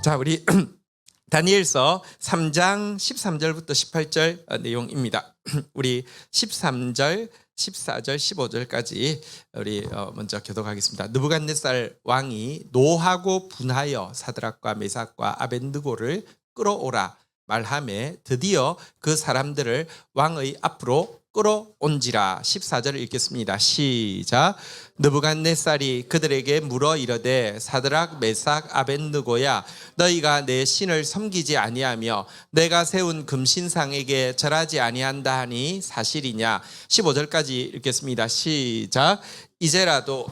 자, 우리 다니엘서 3장 13절부터 18절 내용입니다. 우리 13절, 14절, 15절까지 우리 먼저 교독하겠습니다. 느부갓네살 왕이 노하고 분하여 사드락과 메삭과 아벳느고를 끌어오라 말하매 드디어 그 사람들을 왕의 앞으로 끌어온지라. 14절을 읽겠습니다. 시작. 느부갓네살이 그들에게 물어 이르되 사드락 메삭 아벳느고야, 너희가 내 신을 섬기지 아니하며 내가 세운 금신상에게 절하지 아니한다 하니 사실이냐. 15절까지 읽겠습니다. 시작. 이제라도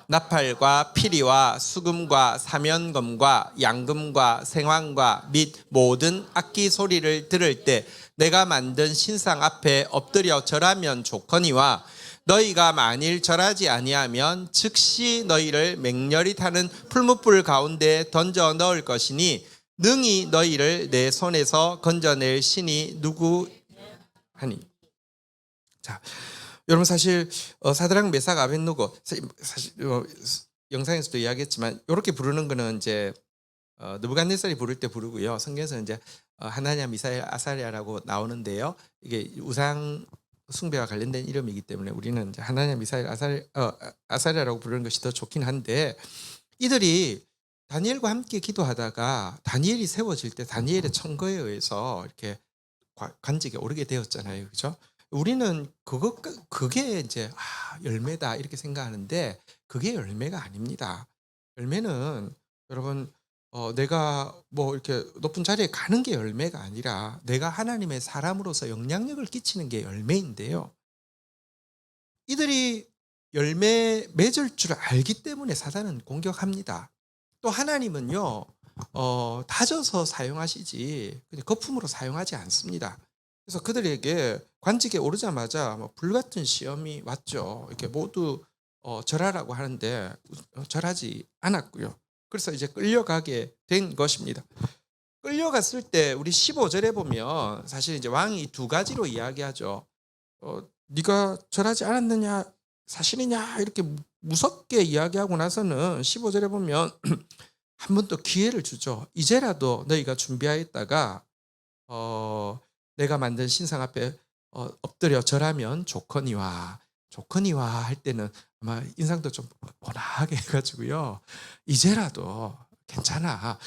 나팔과 피리와 수금과 사면검과 양금과 생황과 및 모든 악기 소리를 들을 때 내가 만든 신상 앞에 엎드려 절하면 좋거니와 너희가 만일 절하지 아니하면 즉시 너희를 맹렬히 타는 풀무불 가운데 던져 넣을 것이니 능히 너희를 내 손에서 건져낼 신이 누구 하니. 자, 여러분 사실 사드락 메삭 아벳느고 사실 영상에서도 이야기했지만 이렇게 부르는 거는 이제 느부갓네살이 부를 때 부르고요. 성경에서는 이제 하나냐 미사엘 아사랴라고 나오는데요. 이게 우상 숭배와 관련된 이름이기 때문에 우리는 이제 하나냐 미사엘 아사랴라고 부르는 것이 더 좋긴 한데, 이들이 다니엘과 함께 기도하다가 다니엘이 세워질 때 다니엘의 청거에 의해서 이렇게 관직에 오르게 되었잖아요, 그렇죠? 우리는 그게 이제 열매다 이렇게 생각하는데 그게 열매가 아닙니다. 열매는 여러분 내가 뭐 이렇게 높은 자리에 가는 게 열매가 아니라 내가 하나님의 사람으로서 영향력을 끼치는 게 열매인데요. 이들이 열매 맺을 줄 알기 때문에 사단은 공격합니다. 또 하나님은요 다져서 사용하시지 거품으로 사용하지 않습니다. 그래서 그들에게 관직에 오르자마자 불같은 시험이 왔죠. 이렇게 모두 절하라고 하는데 절하지 않았고요. 그래서 이제 끌려가게 된 것입니다. 끌려갔을 때 우리 15절에 보면 사실 이제 왕이 두 가지로 이야기하죠. 네가 절하지 않았느냐, 사실이냐, 이렇게 무섭게 이야기하고 나서는 15절에 보면 한 번 더 기회를 주죠. 이제라도 너희가 준비하였다가 내가 만든 신상 앞에 엎드려 절하면 좋거니와 할 때는 아마 인상도 좀 뻔하게 해가지고요. 이제라도 괜찮아.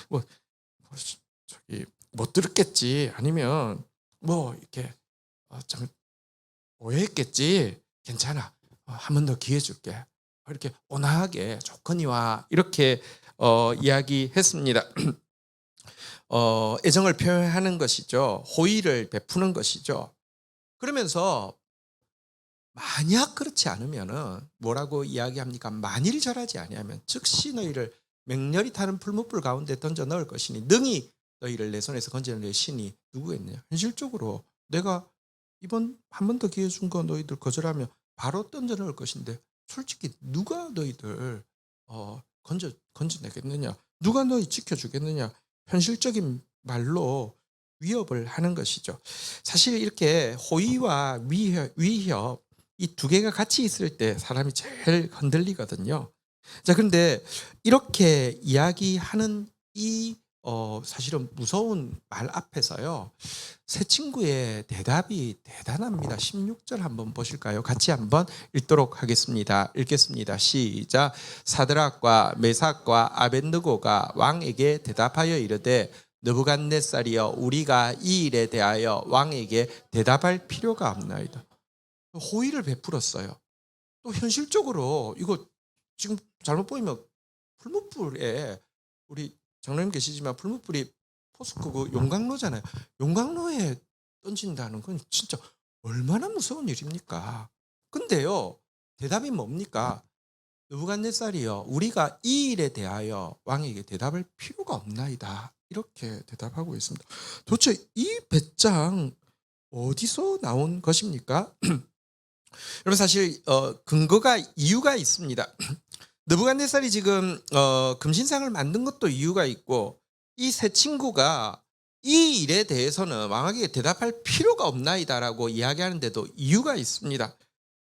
저기 못 들었겠지. 아니면 뭐 이렇게 좀 오해했겠지. 괜찮아. 한 번 더 기회 줄게. 이렇게 온화하게 좋거니와 이렇게 이야기했습니다. 애정을 표현하는 것이죠. 호의를 베푸는 것이죠. 그러면서 만약 그렇지 않으면은 뭐라고 이야기합니까? 만일 절하지 아니하면 즉시 너희를 맹렬히 타는 풀무불 가운데 던져 넣을 것이니 능히 너희를 내 손에서 건져낼 신이 누구겠느냐. 현실적으로 내가 이번 한 번 더 기회 준 거 너희들 거절하면 바로 던져 넣을 것인데 솔직히 누가 너희들 건져내겠느냐, 누가 너희 지켜주겠느냐. 현실적인 말로 위협을 하는 것이죠. 사실 이렇게 호의와 위협 이 두 개가 같이 있을 때 사람이 제일 흔들리거든요. 자, 그런데 이렇게 이야기하는 이 사실은 무서운 말 앞에서요, 새 친구의 대답이 대단합니다. 16절 한번 보실까요? 같이 한번 읽도록 하겠습니다. 읽겠습니다. 시작. 사드락과 메삭과 아벳느고가 왕에게 대답하여 이르되 느부갓네살이여, 우리가 이 일에 대하여 왕에게 대답할 필요가 없나이다. 호의를 베풀었어요. 또 현실적으로 이거 지금 잘못 보이면 풀무불에, 우리 장로님 계시지만 풀무불이 포스코 용광로잖아요. 용광로에 던진다는 건 진짜 얼마나 무서운 일입니까? 근데요, 대답이 뭡니까? 느부갓네살이여, 우리가 이 일에 대하여 왕에게 대답할 필요가 없나이다. 이렇게 대답하고 있습니다. 도대체 이 배짱 어디서 나온 것입니까? 여러분 사실 근거가 이유가 있습니다. 느부갓네살이 지금 금신상을 만든 것도 이유가 있고, 이 세 친구가 이 일에 대해서는 왕에게 대답할 필요가 없나이다라고 이야기하는데도 이유가 있습니다.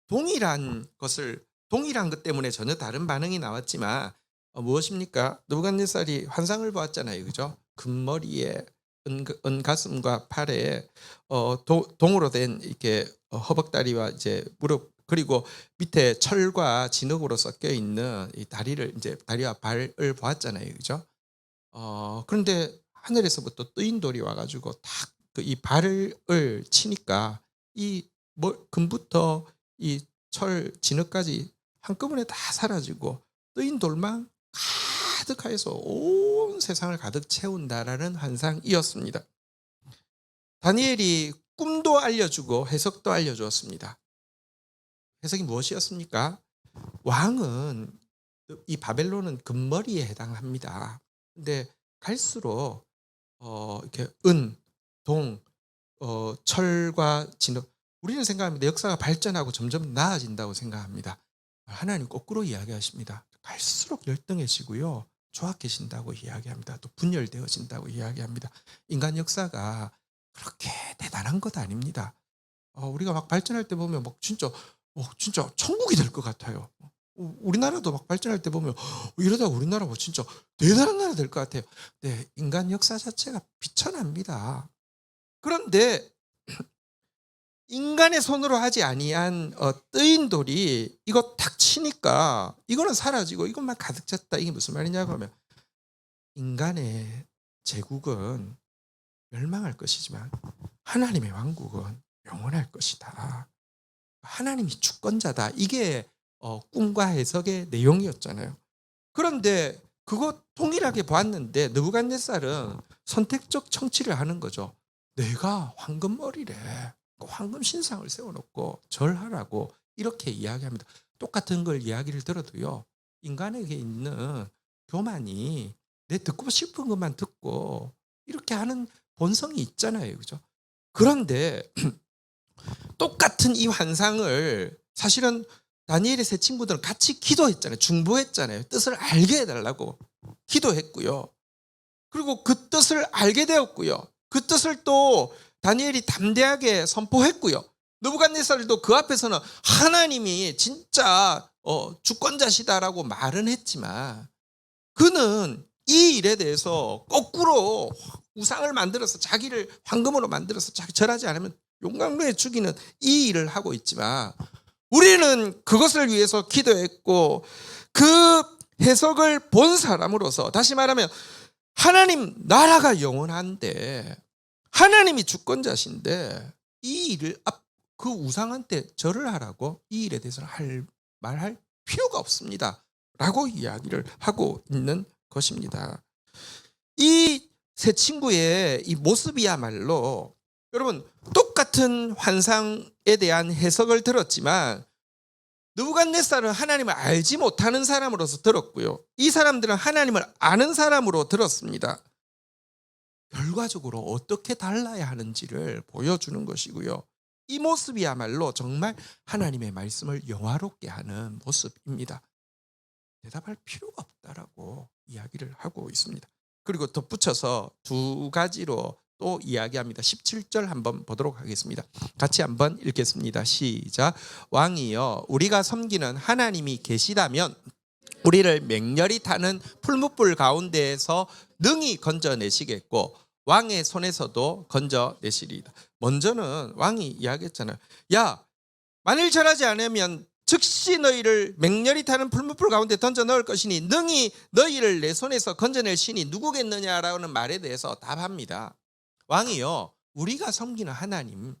동일한 것 때문에 전혀 다른 반응이 나왔지만 무엇입니까? 느부갓네살이 환상을 보았잖아요, 그죠? 금머리에 은가슴과 팔에 동으로 된 이렇게 허벅다리와 이제 무릎, 그리고 밑에 철과 진흙으로 섞여 있는 이 다리를, 이제 다리와 발을 보았잖아요, 그죠? 그런데 하늘에서부터 뜨인 돌이 와가지고 탁 이 발을 치니까 이 금부터 이 철 진흙까지 한꺼번에 다 사라지고 뜨인 돌만 가득하여서 온 세상을 가득 채운다라는 환상이었습니다. 다니엘이 꿈도 알려주고 해석도 알려주었습니다. 해석이 무엇이었습니까? 왕은, 이 바벨론은 금머리에 해당합니다. 근데 갈수록 이렇게 동, 철과 진흙, 우리는 생각합니다. 역사가 발전하고 점점 나아진다고 생각합니다. 하나님 거꾸로 이야기하십니다. 갈수록 열등해지고요, 조악해진다고 이야기합니다. 또 분열되어진다고 이야기합니다. 인간 역사가 그렇게 대단한 것 아닙니다. 우리가 막 발전할 때 보면 막 진짜 천국이 될 것 같아요. 우리나라도 막 발전할 때 보면 이러다 우리나라 뭐 진짜 대단한 나라 될 것 같아요. 네, 인간 역사 자체가 비천합니다. 그런데 인간의 손으로 하지 아니한 뜨인 돌이 이거 탁 치니까 이거는 사라지고 이것만 가득 찼다. 이게 무슨 말이냐고 하면, 인간의 제국은 멸망할 것이지만 하나님의 왕국은 영원할 것이다. 하나님이 주권자다. 이게 꿈과 해석의 내용이었잖아요. 그런데 그거 통일하게 보았는데 느부갓네살은 선택적 청취를 하는 거죠. 내가 황금머리래, 황금 신상을 세워놓고 절하라고 이렇게 이야기합니다. 똑같은 걸 이야기를 들어도요, 인간에게 있는 교만이 내 듣고 싶은 것만 듣고 이렇게 하는 본성이 있잖아요, 그죠? 그런데 똑같은 이 환상을 사실은 다니엘의 세 친구들은 같이 기도했잖아요. 중보했잖아요. 뜻을 알게 해달라고 기도했고요. 그리고 그 뜻을 알게 되었고요. 그 뜻을 또 다니엘이 담대하게 선포했고요. 느부갓네살도 그 앞에서는 하나님이 진짜 주권자시다라고 말은 했지만, 그는 이 일에 대해서 거꾸로 우상을 만들어서 자기를 황금으로 만들어서 자기 절하지 않으면 용광로에 죽이는 이 일을 하고 있지만, 우리는 그것을 위해서 기도했고 그 해석을 본 사람으로서, 다시 말하면 하나님 나라가 영원한데 하나님이 주권자신데 이 일을 그 우상한테 절을 하라고 이 일에 대해서는 말할 필요가 없습니다 라고 이야기를 하고 있는 것입니다. 이 세 친구의 이 모습이야말로, 여러분, 똑같은 환상에 대한 해석을 들었지만 느부갓네살은 하나님을 알지 못하는 사람으로서 들었고요, 이 사람들은 하나님을 아는 사람으로 들었습니다. 결과적으로 어떻게 달라야 하는지를 보여주는 것이고요, 이 모습이야말로 정말 하나님의 말씀을 영화롭게 하는 모습입니다. 대답할 필요가 없다라고 이야기를 하고 있습니다. 그리고 덧붙여서 두 가지로 또 이야기합니다. 17절 한번 보도록 하겠습니다. 같이 한번 읽겠습니다. 시작. 왕이여, 우리가 섬기는 하나님이 계시다면 우리를 맹렬히 타는 풀무불 가운데에서 능히 건져내시겠고 왕의 손에서도 건져내시리이다. 먼저는 왕이 이야기했잖아요. 야, 만일 절하지 않으면 즉시 너희를 맹렬히 타는 풀무불 가운데 던져 넣을 것이니 능히 너희를 내 손에서 건져낼 신이 누구겠느냐라는 말에 대해서 답합니다. 왕이요, 우리가 섬기는 하나님,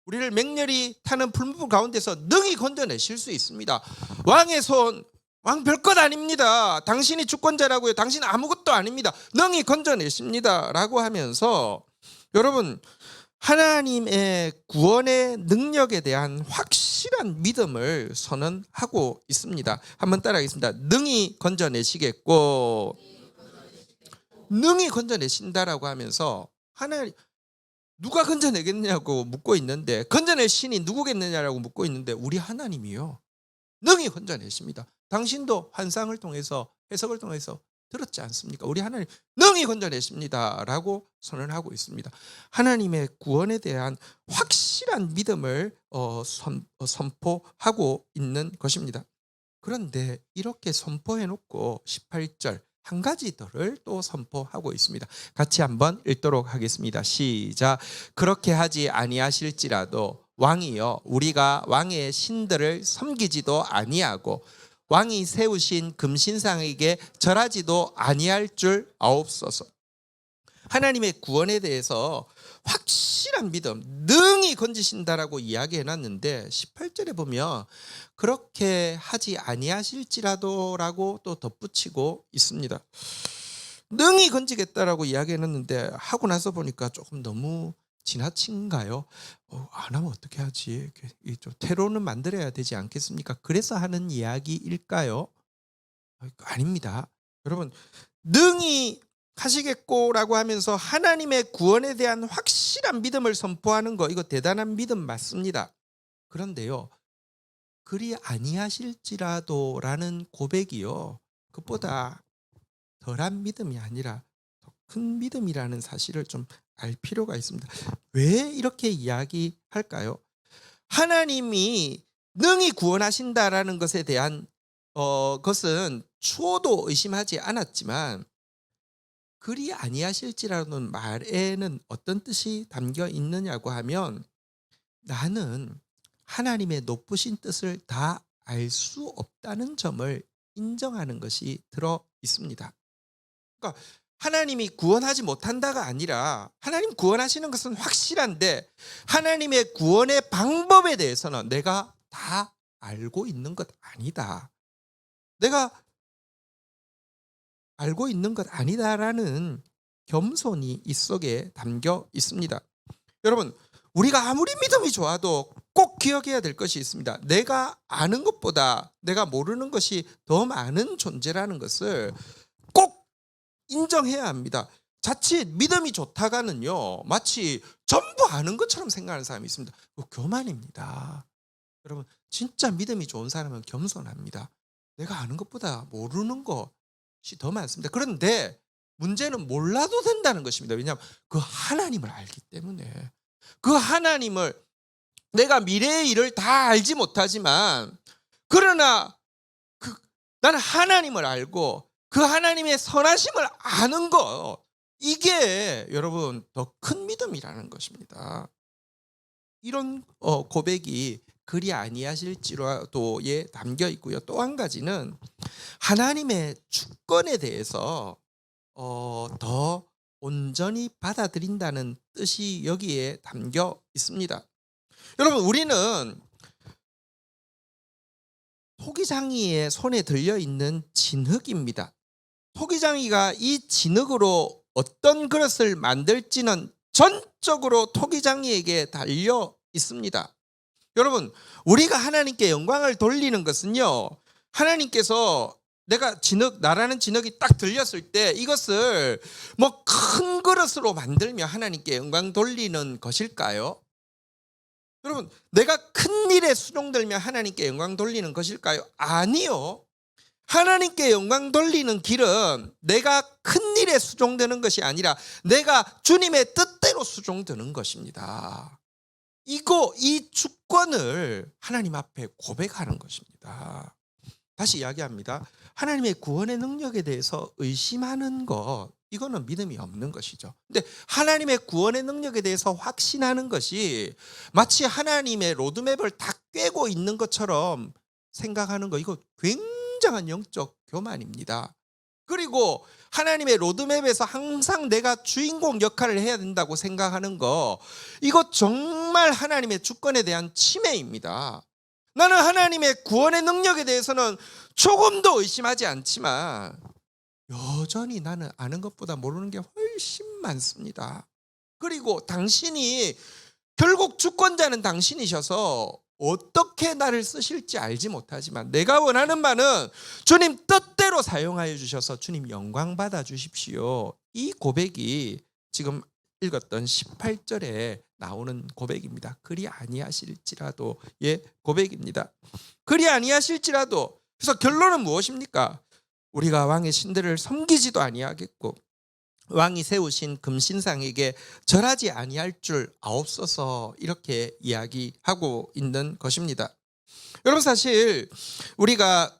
우리를 맹렬히 타는 풀무불 가운데서 능히 건져내실 수 있습니다. 왕의 손, 왕 별것 아닙니다. 당신이 주권자라고요. 당신 아무것도 아닙니다. 능히 건져내십니다 라고 하면서, 여러분, 하나님의 구원의 능력에 대한 확실한 믿음을 선언하고 있습니다. 한번 따라하겠습니다. 능히 건져내시겠고, 능히 건져내신다라고 하면서 하나님, 누가 건져내겠냐고 묻고 있는데, 건져낼 신이 누구겠느냐라고 묻고 있는데, 우리 하나님이요, 능히 건져내십니다. 당신도 환상을 통해서, 해석을 통해서 들었지 않습니까? 우리 하나님 능히 건져내십니다 라고 선언하고 있습니다. 하나님의 구원에 대한 확실한 믿음을 선포하고 있는 것입니다. 그런데 이렇게 선포해 놓고 18절 한 가지 더를 또 선포하고 있습니다. 같이 한번 읽도록 하겠습니다. 시작. 그렇게 하지 아니하실지라도 왕이여 우리가 왕의 신들을 섬기지도 아니하고 왕이 세우신 금신상에게 절하지도 아니할 줄 아옵소서. 하나님의 구원에 대해서 확실한 믿음, 능히 건지신다라고 이야기해 놨는데 18절에 보면 그렇게 하지 아니하실지라도라고 또 덧붙이고 있습니다. 능히 건지겠다라고 이야기해 놨는데 하고 나서 보니까 조금 너무 지나친가요? 안 하면 어떻게 하지? 좀 테러는 만들어야 되지 않겠습니까? 그래서 하는 이야기일까요? 아닙니다. 여러분, 능히 하시겠고라고 하면서 하나님의 구원에 대한 확실한 믿음을 선포하는 거, 이거 대단한 믿음 맞습니다. 그런데요, 그리 아니하실지라도라는 고백이요, 그것보다 덜한 믿음이 아니라 더 큰 믿음이라는 사실을 좀 알 필요가 있습니다. 왜 이렇게 이야기할까요? 하나님이 능히 구원하신다라는 것에 대한 것은 추호도 의심하지 않았지만 그리 아니하실지라는 말에는 어떤 뜻이 담겨 있느냐고 하면 나는 하나님의 높으신 뜻을 다 알 수 없다는 점을 인정하는 것이 들어 있습니다. 그러니까 하나님이 구원하지 못한다가 아니라 하나님 구원하시는 것은 확실한데 하나님의 구원의 방법에 대해서는 내가 다 알고 있는 것 아니다. 내가 알고 있는 것 아니다라는 겸손이 이 속에 담겨 있습니다. 여러분, 우리가 아무리 믿음이 좋아도 꼭 기억해야 될 것이 있습니다. 내가 아는 것보다 내가 모르는 것이 더 많은 존재라는 것을 꼭 인정해야 합니다. 자칫 믿음이 좋다가는요, 마치 전부 아는 것처럼 생각하는 사람이 있습니다. 교만입니다. 여러분, 진짜 믿음이 좋은 사람은 겸손합니다. 내가 아는 것보다 모르는 것이 더 많습니다. 그런데 문제는 몰라도 된다는 것입니다. 왜냐하면 그 하나님을 알기 때문에. 그 하나님을, 내가 미래의 일을 다 알지 못하지만 그러나 나는 하나님을 알고 그 하나님의 선하심을 아는 것, 이게 여러분 더 큰 믿음이라는 것입니다. 이런 고백이 그리 아니하실지라도에 담겨 있고요. 또 한 가지는 하나님의 주권에 대해서 더 온전히 받아들인다는 뜻이 여기에 담겨 있습니다. 여러분, 우리는 토기장이의 손에 들려있는 진흙입니다. 토기장이가 이 진흙으로 어떤 그릇을 만들지는 전적으로 토기장이에게 달려 있습니다. 여러분, 우리가 하나님께 영광을 돌리는 것은요, 하나님께서 내가 진흙, 나라는 진흙이 딱 들렸을 때 이것을 뭐 큰 그릇으로 만들며 하나님께 영광 돌리는 것일까요? 여러분, 내가 큰 일에 수종들며 하나님께 영광 돌리는 것일까요? 아니요. 하나님께 영광 돌리는 길은 내가 큰 일에 수종되는 것이 아니라 내가 주님의 뜻대로 수종되는 것입니다. 이 주권을 하나님 앞에 고백하는 것입니다. 다시 이야기합니다. 하나님의 구원의 능력에 대해서 의심하는 것, 이거는 믿음이 없는 것이죠. 근데 하나님의 구원의 능력에 대해서 확신하는 것이 마치 하나님의 로드맵을 다 꿰고 있는 것처럼 생각하는 거, 이거 굉장한 영적 교만입니다. 그리고 하나님의 로드맵에서 항상 내가 주인공 역할을 해야 된다고 생각하는 거, 이거 정말 하나님의 주권에 대한 침해입니다. 나는 하나님의 구원의 능력에 대해서는 조금도 의심하지 않지만 여전히 나는 아는 것보다 모르는 게 훨씬 많습니다. 그리고 당신이, 결국 주권자는 당신이셔서 어떻게 나를 쓰실지 알지 못하지만 내가 원하는 바는 주님 뜻대로 사용하여 주셔서 주님 영광 받아 주십시오. 이 고백이 지금 읽었던 18절에 나오는 고백입니다. 그리 아니하실지라도의 고백입니다. 그리 아니하실지라도. 그래서 결론은 무엇입니까? 우리가 왕의 신들을 섬기지도 아니하겠고 왕이 세우신 금신상에게 절하지 아니할 줄 아옵소서, 이렇게 이야기하고 있는 것입니다. 여러분, 사실 우리가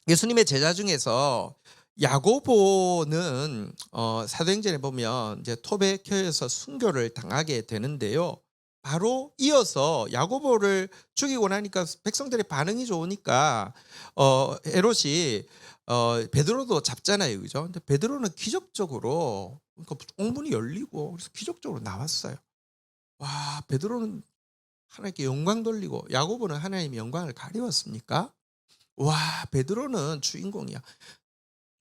예수님의 제자 중에서 야고보는 사도행전에 보면 이제 토백혀에서 순교를 당하게 되는데요. 바로 이어서 야고보를 죽이고 나니까 백성들의 반응이 좋으니까 헤롯이 베드로도 잡잖아요, 그죠? 근데 베드로는 기적적으로 그러니까 옥문이 열리고 그래서 기적적으로 나왔어요. 와, 베드로는 하나님께 영광 돌리고 야고보는 하나님의 영광을 가리웠습니까? 와, 베드로는 주인공이야.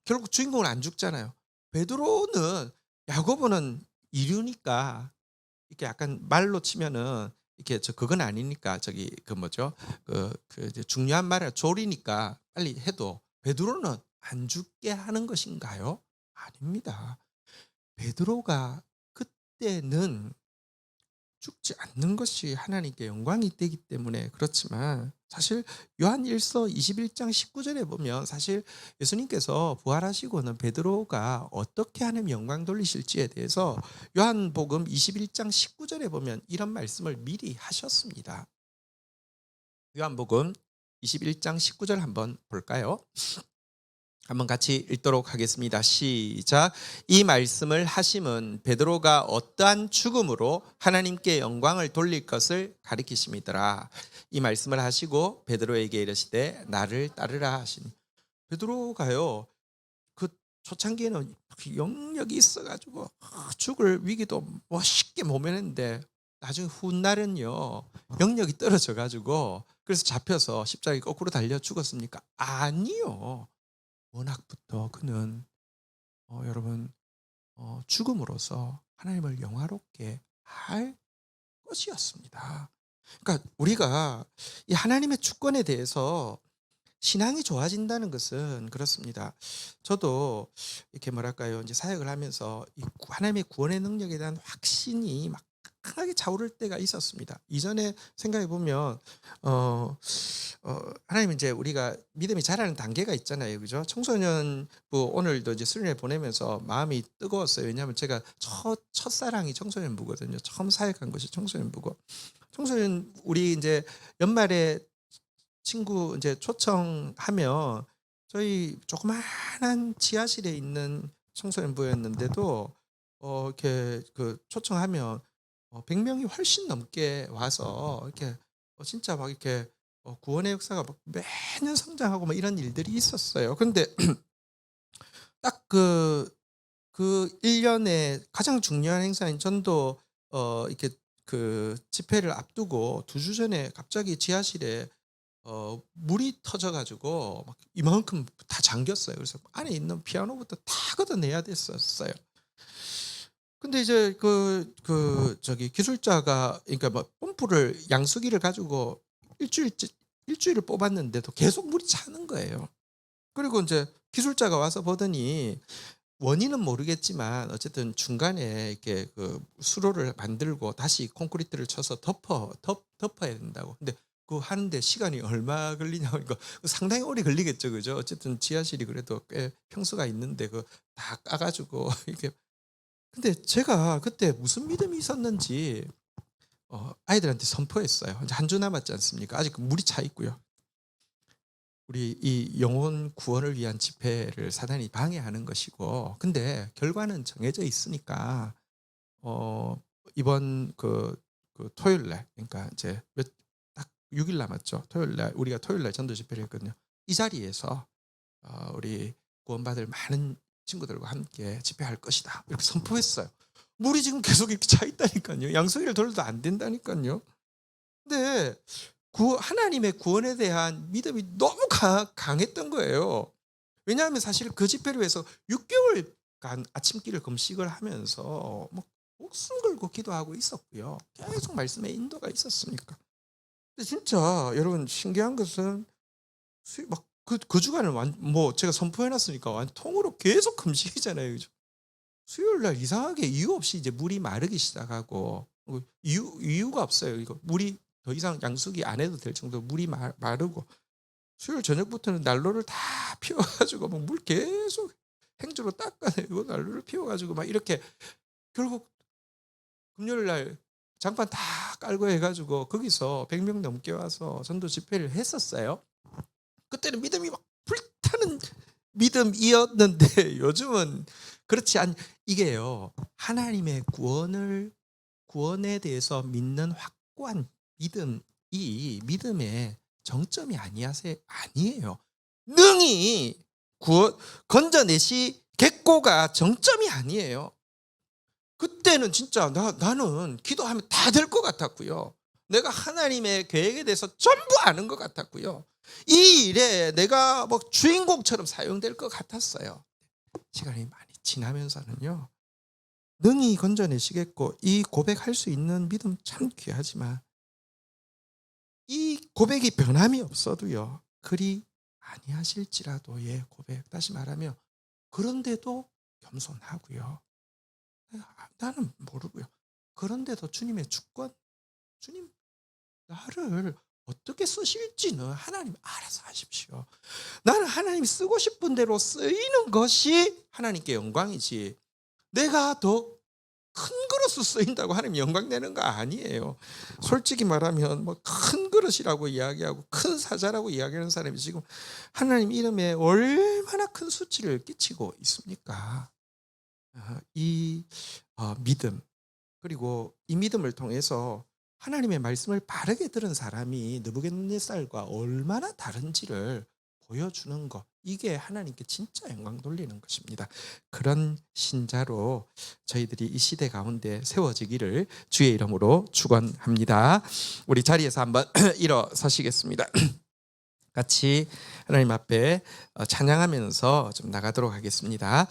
결국 주인공은 안 죽잖아요. 베드로는 야고보는 이류니까 이렇게 약간 말로 치면은 이렇게 그건 아니니까 저기 그 뭐죠? 이제 중요한 말이 조리니까 빨리 해도 베드로는 안 죽게 하는 것인가요? 아닙니다. 베드로가 그때는 죽지 않는 것이 하나님께 영광이 되기 때문에 그렇지만 사실 요한 1서 21장 19절에 보면 사실 예수님께서 부활하시고는 베드로가 어떻게 하나님 영광 돌리실지에 대해서 요한복음 21장 19절에 보면 이런 말씀을 미리 하셨습니다. 요한복음 21장 19절 한번 볼까요? 한번 같이 읽도록 하겠습니다. 시작. 이 말씀을 하심은 베드로가 어떠한 죽음으로 하나님께 영광을 돌릴 것을 가리키심이더라. 이 말씀을 하시고 베드로에게 이르시되 나를 따르라 하시니. 베드로가요, 그 초창기에는 영역이 있어가지고 죽을 위기도 뭐 쉽게 모면했는데 나중에 훗날은요 영역이 떨어져가지고 그래서 잡혀서 십자가에 거꾸로 달려 죽었습니까? 아니요. 워낙부터 그는 여러분 죽음으로써 하나님을 영화롭게 할 것이었습니다. 그러니까 우리가 이 하나님의 주권에 대해서 신앙이 좋아진다는 것은 그렇습니다. 저도 이렇게 뭐랄까요, 이제 사역을 하면서 이 하나님의 구원의 능력에 대한 확신이 막 강하게 차오를 때가 있었습니다. 이전에 생각해 보면 하나님은 이제 우리가 믿음이 자라는 단계가 있잖아요, 그죠? 청소년부 오늘도 이제 수련회 보내면서 마음이 뜨거웠어요. 왜냐하면 제가 첫사랑이 청소년부거든요. 처음 사역한 것이 청소년부고, 청소년 우리 이제 연말에 친구 이제 초청하면 저희 조그마한 지하실에 있는 청소년부였는데도 이렇게 그 초청하면 100명이 훨씬 넘게 와서 이렇게 진짜 막 이렇게 구원의 역사가 막 매년 성장하고 막 이런 일들이 있었어요. 근데 딱 그 1 년에 가장 중요한 행사인 전도 이렇게 그 집회를 앞두고 2주 전에 갑자기 지하실에 물이 터져 가지고 막 이만큼 다 잠겼어요. 그래서 안에 있는 피아노부터 다 걷어내야 됐었어요. 근데 이제 저기 기술자가 그러니까 뭐 펌프를 양수기를 가지고 일주일을 뽑았는데도 계속 물이 차는 거예요. 그리고 인제 기술자가 와서 보더니 원인은 모르겠지만 어쨌든 중간에 이렇게 그 수로를 만들고 다시 콘크리트를 쳐서 덮어야 된다고. 근데 그거 하는데 시간이 얼마 걸리냐고 그러니까 상당히 오래 걸리겠죠. 그죠? 어쨌든 지하실이 그래도 꽤 평수가 있는데 그 다 까 가지고 이게, 근데 제가 그때 무슨 믿음이 있었는지 아이들한테 선포했어요. 이제 한 주 남았지 않습니까? 아직 물이 차 있고요. 우리 이 영혼 구원을 위한 집회를 사단이 방해하는 것이고, 근데 결과는 정해져 있으니까 어 이번 토요일 날, 그러니까 이제 딱 6일 남았죠. 토요일 날 우리가 토요일 날 전도 집회를 했거든요. 이 자리에서 우리 구원받을 많은 친구들과 함께 집회할 것이다, 이렇게 선포했어요. 물이 지금 계속 이렇게 차 있다니까요. 양수기를 돌려도 안 된다니까요. 근데 하나님의 구원에 대한 믿음이 너무 강했던 거예요. 왜냐하면 사실 그 집회를 위해서 6개월간 아침길을 금식을 하면서 뭐 목숨 걸고 기도하고 있었고요. 계속 말씀의 인도가 있었으니까. 근데 진짜 여러분 신기한 것은 막 그 주간을 뭐 제가 선포해 놨으니까 완전 통으로 계속 금식이잖아요. 그죠? 수요일 날 이상하게 이유 없이 이제 물이 마르기 시작하고, 이유가 없어요. 이거 물이 더 이상 양수기 안 해도 될 정도로 물이 마르고, 수요일 저녁부터는 난로를 다 피워 가지고 막 물 계속 행주로 닦아내고 난로를 피워 가지고 막 이렇게, 결국 금요일 날 장판 다 깔고 해 가지고 거기서 100명 넘게 와서 전도 집회를 했었어요. 그때는 믿음이 막 불타는 믿음이었는데 요즘은 그렇지 않. 이게요, 하나님의 구원에 대해서 믿는 확고한 믿음, 이 믿음의 정점이 아니에요. 능히 건져내시겠고가 정점이 아니에요. 그때는 진짜 나는 기도하면 다 될 것 같았고요. 내가 하나님의 계획에 대해서 전부 아는 것 같았고요. 이 일에 내가 뭐 주인공처럼 사용될 것 같았어요. 시간이 많이 지나면서는요, 능히 건져내시겠고, 이 고백할 수 있는 믿음 참 귀하지만 이 고백이 변함이 없어도요, 그리 아니하실지라도의 고백, 다시 말하면 그런데도 겸손하고요. 나는 모르고요. 그런데도 주님의 주권, 주님 나를 어떻게 쓰실지는 하나님 알아서 하십시오. 나는 하나님이 쓰고 싶은 대로 쓰이는 것이 하나님께 영광이지, 내가 더 큰 그릇으로 쓰인다고 하나님 영광 내는 거 아니에요. 솔직히 말하면 뭐 큰 그릇이라고 이야기하고 큰 사자라고 이야기하는 사람이 지금 하나님 이름에 얼마나 큰 수치를 끼치고 있습니까? 이 믿음, 그리고 이 믿음을 통해서 하나님의 말씀을 바르게 들은 사람이 느부갓네살과 얼마나 다른지를 보여주는 것, 이게 하나님께 진짜 영광 돌리는 것입니다. 그런 신자로 저희들이 이 시대 가운데 세워지기를 주의 이름으로 축원합니다. 우리 자리에서 한번 일어서시겠습니다. 같이 하나님 앞에 찬양하면서 좀 나가도록 하겠습니다.